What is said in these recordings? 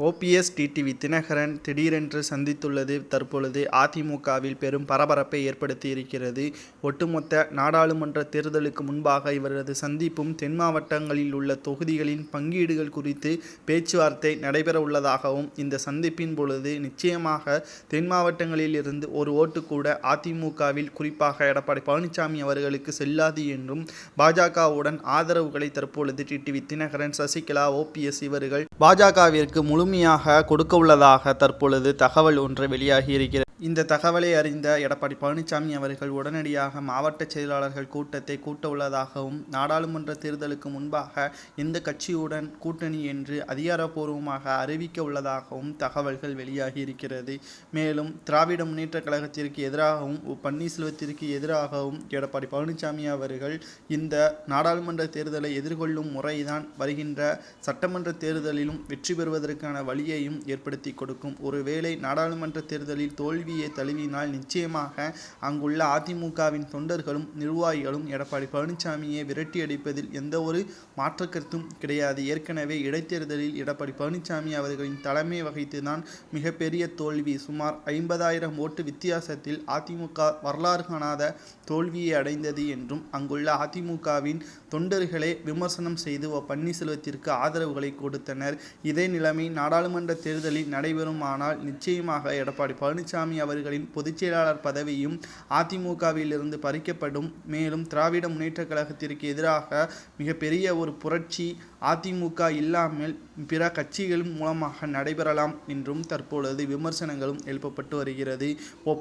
OPS TTV Dinakaran திடீரென்று சந்தித்துள்ளது தற்பொழுது அதிமுகவில் பெரும் பரபரப்பை ஏற்படுத்தி இருக்கிறது. ஒட்டுமொத்த நாடாளுமன்ற தேர்தலுக்கு முன்பாக இவரது சந்திப்பும் தென் மாவட்டங்களில் உள்ள தொகுதிகளின் பங்கீடுகள் குறித்து பேச்சுவார்த்தை நடைபெற உள்ளதாகவும், இந்த சந்திப்பின் பொழுது நிச்சயமாக தென் மாவட்டங்களில் இருந்து ஒரு ஓட்டு கூட அதிமுகவில் குறிப்பாக எடப்பாடி பழனிசாமி அவர்களுக்கு செல்லாது என்றும், பாஜகவுடன் ஆதரவுகளை தற்பொழுது டிடிவி தினகரன், சசிகலா, ஓபிஎஸ் இவர்கள் பாஜகவிற்கு முழுமையாக கொடுக்க உள்ளதாக தற்பொழுது தகவல் ஒன்று வெளியாகி இருக்கிறது. இந்த தகவலை அறிந்த எடப்பாடி பழனிசாமி அவர்கள் உடனடியாக மாவட்ட செயலாளர்கள் கூட்டத்தை கூட்ட உள்ளதாகவும், நாடாளுமன்ற தேர்தலுக்கு முன்பாக எந்த கட்சியுடன் கூட்டணி என்று அதிகாரப்பூர்வமாக அறிவிக்க உள்ளதாகவும் தகவல்கள் வெளியாகி இருக்கிறது. மேலும் திராவிட முன்னேற்ற கழகத்திற்கு எதிராகவும் பன்னீர்செல்வத்திற்கு எதிராகவும் எடப்பாடி பழனிசாமி அவர்கள் இந்த நாடாளுமன்ற தேர்தலை எதிர்கொள்ளும் முறைதான் வருகின்ற சட்டமன்ற தேர்தலிலும் வெற்றி பெறுவதற்கான வழியையும் ஏற்படுத்தி கொடுக்கும். ஒருவேளை நாடாளுமன்ற தேர்தலில் தோல்வியை தழுவினால் நிச்சயமாக அங்குள்ள அதிமுகவின் தொண்டர்களும் நிர்வாகிகளும் எடப்பாடி பழனிசாமியை விரட்டி அடிப்பதில் எந்த ஒரு மாற்று கருத்தும் கிடையாது. ஏற்கனவே இடைத்தேர்தலில் எடப்பாடி பழனிசாமி அவர்களின் தலைமை வகித்துதான் மிகப்பெரிய தோல்வி, சுமார் 50,000 ஓட்டு வித்தியாசத்தில் அதிமுக வரலாறு காணாத தோல்வியை அடைந்தது என்றும், அங்குள்ள அதிமுகவின் தொண்டர்களே விமர்சனம் செய்து பன்னீர்செல்வத்திற்கு ஆதரவுகளை கொடுத்தனர். இதே நிலைமை நாடாளுமன்ற தேர்தலில் நடைபெறுமானால் நிச்சயமாக எடப்பாடி பழனிசாமி அவர்களின் பொதுச்செயலாளர் பதவியும் அதிமுகவிலிருந்து பறிக்கப்படும். மேலும் திராவிட முன்னேற்ற கழகத்திற்கு எதிராக மிகப்பெரிய ஒரு புரட்சி அதிமுக இல்லாமல் பிற கட்சிகள் மூலமாக நடைபெறலாம் என்றும் தற்பொழுது விமர்சனங்களும் எழுப்பப்பட்டு வருகிறது.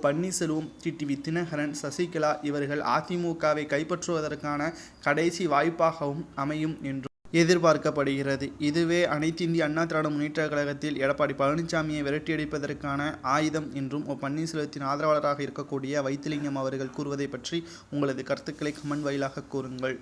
பன்னீர்செல்வம், டிடிவி தினகரன், சசிகலா இவர்கள் அதிமுகவை கைப்பற்றுவதற்கான கடைசி வாய்ப்பாகவும் அமையும் என்றும் எதிர்பார்க்கப்படுகிறது. இதுவே அனைத்து இந்திய அண்ணா திராவிட முன்னேற்ற கழகத்தில் எடப்பாடி பழனிசாமியை விரட்டியடிப்பதற்கான ஆயுதம் என்றும் பன்னீர்செல்வத்தின் ஆதரவாளராக இருக்கக்கூடிய வைத்திலிங்கம் அவர்கள் கூறுவதை பற்றி உங்களது கருத்துக்களை கமெண்ட் வாயிலாக கூறுங்கள்.